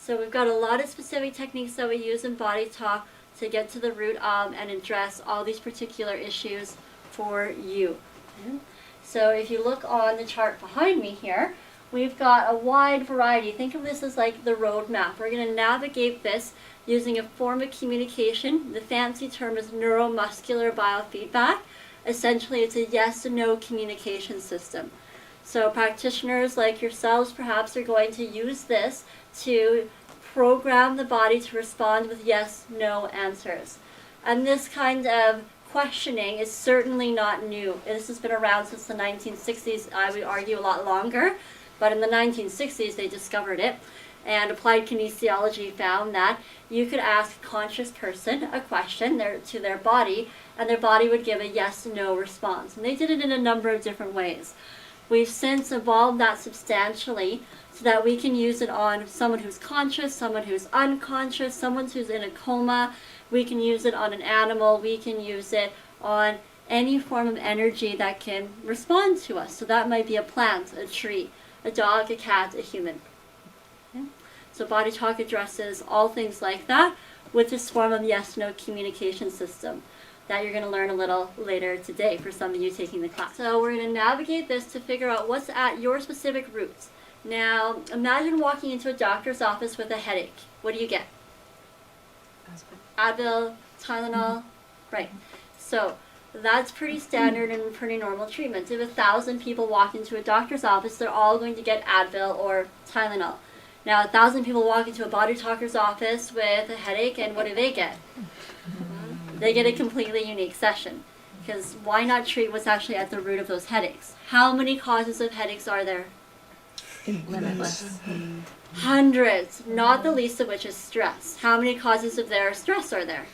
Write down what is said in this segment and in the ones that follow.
So we've got a lot of specific techniques that we use in BodyTalk to get to the root of and address all these particular issues for you. Okay. So if you look on the chart behind me here, we've got a wide variety. Think of this as like the road map. We're going to navigate this using a form of communication. The fancy term is neuromuscular biofeedback. Essentially, it's a yes and no communication system. So practitioners like yourselves perhaps are going to use this to program the body to respond with yes, no answers. And this kind of questioning is certainly not new. This has been around since the 1960s. I would argue a lot longer, but in the 1960s they discovered it. And applied kinesiology found that you could ask a conscious person a question to their body, and their body would give a yes-no response. And they did it in a number of different ways. We've since evolved that substantially so that we can use it on someone who's conscious, someone who's unconscious, someone who's in a coma. We can use it on an animal. We can use it on any form of energy that can respond to us. So that might be a plant, a tree, a dog, a cat, a human. Okay. So BodyTalk addresses all things like that with this form of yes-no communication system that you're going to learn a little later today for some of you taking the class. So we're going to navigate this to figure out what's at your specific roots. Now, imagine walking into a doctor's office with a headache. What do you get? Advil, Tylenol, right. So that's pretty standard and pretty normal treatment. If 1,000 people walk into a doctor's office, they're all going to get Advil or Tylenol. Now, 1,000 people walk into a BodyTalker's office with a headache, and what do they get? They get a completely unique session. Because why not treat what's actually at the root of those headaches? How many causes of headaches are there? Limitless. Hundreds, not the least of which is stress. How many causes of their stress are there?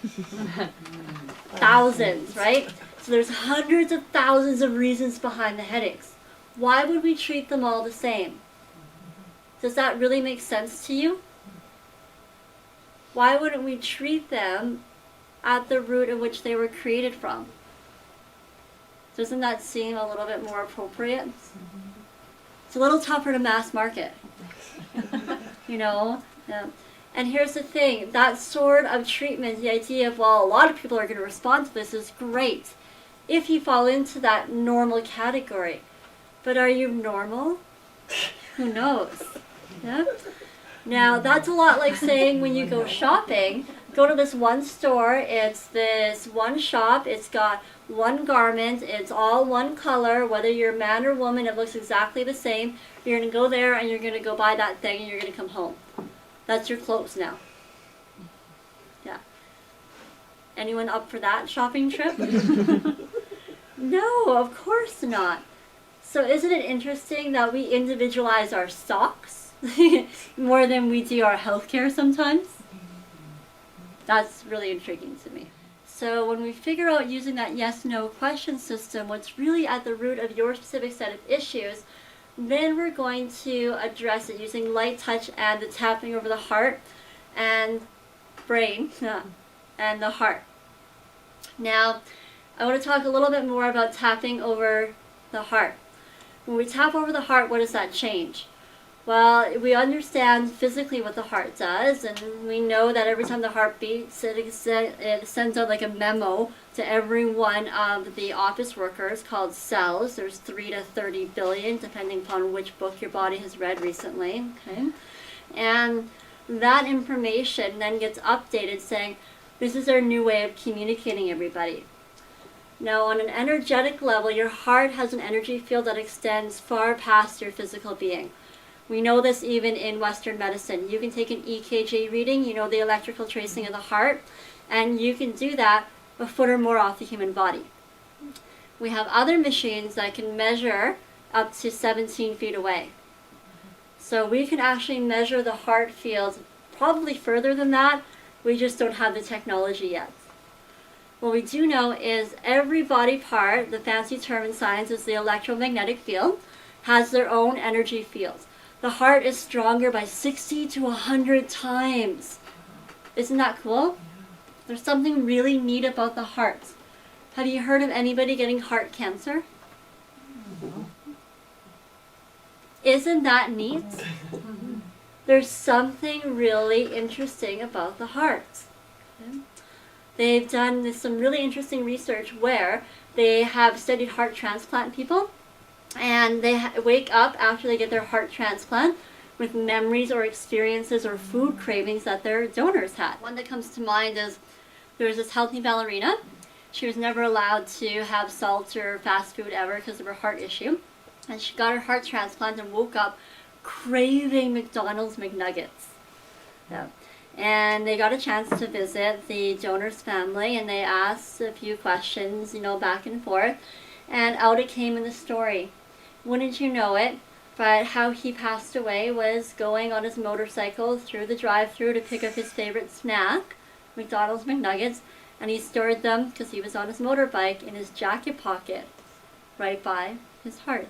Thousands, right? So there's hundreds of thousands of reasons behind the headaches. Why would we treat them all the same? Does that really make sense to you? Why wouldn't we treat them at the root in which they were created from? Doesn't that seem a little bit more appropriate? It's a little tougher to mass market. You know? Yeah. And here's the thing, that sort of treatment, the idea of, well, a lot of people are going to respond to this is great if you fall into that normal category. But are you normal? Who knows? Yeah? Now, that's a lot like saying when you go shopping, go to this one store, it's this one shop, it's got one garment, it's all one color, whether you're man or woman, it looks exactly the same. You're going to go there and you're going to go buy that thing and you're going to come home. That's your clothes now. Yeah. Anyone up for that shopping trip? No, of course not. So isn't it interesting that we individualize our socks more than we do our healthcare sometimes? That's really intriguing to me. So when we figure out using that yes-no question system, what's really at the root of your specific set of issues, then we're going to address it using light touch and the tapping over the heart and brain and the heart. Now, I want to talk a little bit more about tapping over the heart. When we tap over the heart, what does that change? Well, we understand physically what the heart does, and we know that every time the heart beats, it sends out like a memo to every one of the office workers called cells. There's 3 to 30 billion, depending upon which book your body has read recently. Okay? And that information then gets updated saying, this is our new way of communicating everybody. Now, on an energetic level, your heart has an energy field that extends far past your physical being. We know this even in Western medicine. You can take an EKG reading, you know, the electrical tracing of the heart, and you can do that a foot or more off the human body. We have other machines that can measure up to 17 feet away. So we can actually measure the heart field probably further than that. We just don't have the technology yet. What we do know is every body part, the fancy term in science is the electromagnetic field, has their own energy field. The heart is stronger by 60 to 100 times. Isn't that cool? There's something really neat about the heart. Have you heard of anybody getting heart cancer? Isn't that neat? there's something really interesting about the heart. Okay? They've done some really interesting research where they have studied heart transplant people, and they wake up after they get their heart transplant with memories or experiences or food cravings that their donors had. One that comes to mind is there was this healthy ballerina. She was never allowed to have salt or fast food ever because of her heart issue. And she got her heart transplant and woke up craving McDonald's McNuggets. Yeah. And they got a chance to visit the donor's family, and they asked a few questions, back and forth. And out it came in the story. Wouldn't you know it, but how he passed away was going on his motorcycle through the drive-thru to pick up his favorite snack, McDonald's McNuggets, and he stored them, because he was on his motorbike, in his jacket pocket, right by his heart.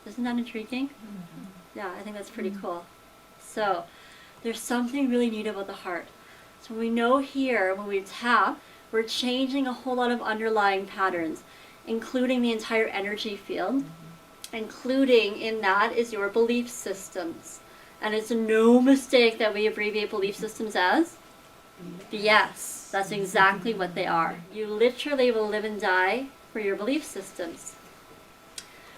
Isn't that intriguing? Yeah, I think that's pretty cool. So, there's something really neat about the heart. So we know here, when we tap, we're changing a whole lot of underlying patterns, including the entire energy field. Including in that is your belief systems. And it's no mistake that we abbreviate belief systems as BS. That's exactly what they are. You literally will live and die for your belief systems.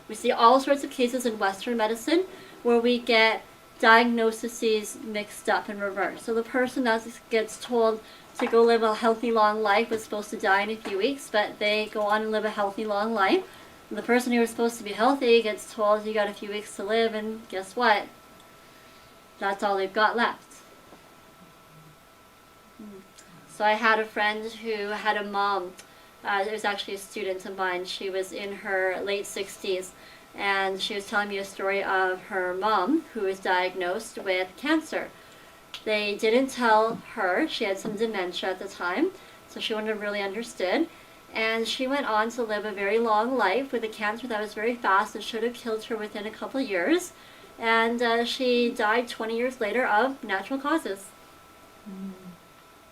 We see all sorts of cases in Western medicine where we get diagnoses mixed up in reverse. So the person that gets told to go live a healthy long life was supposed to die in a few weeks, but they go on and live a healthy long life. And the person who was supposed to be healthy gets told you got a few weeks to live, and guess what? That's all they've got left. So I had a friend who had a mom. It was actually a student of mine. She was in her late 60s, and she was telling me a story of her mom who was diagnosed with cancer. They didn't tell her. She had some dementia at the time, so she wouldn't have really understood. And she went on to live a very long life with a cancer that was very fast and should have killed her within a couple of years. And she died 20 years later of natural causes.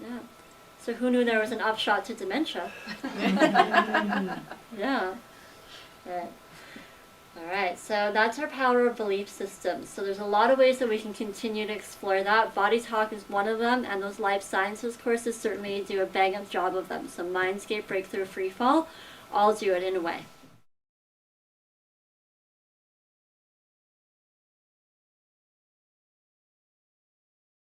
Yeah. So who knew there was an upshot to dementia? Yeah. Right. All right, so that's our power of belief systems. So there's a lot of ways that we can continue to explore that. BodyTalk is one of them, and those life sciences courses certainly do a bang-up job of them. So Mindscape, Breakthrough, Freefall, all do it in a way.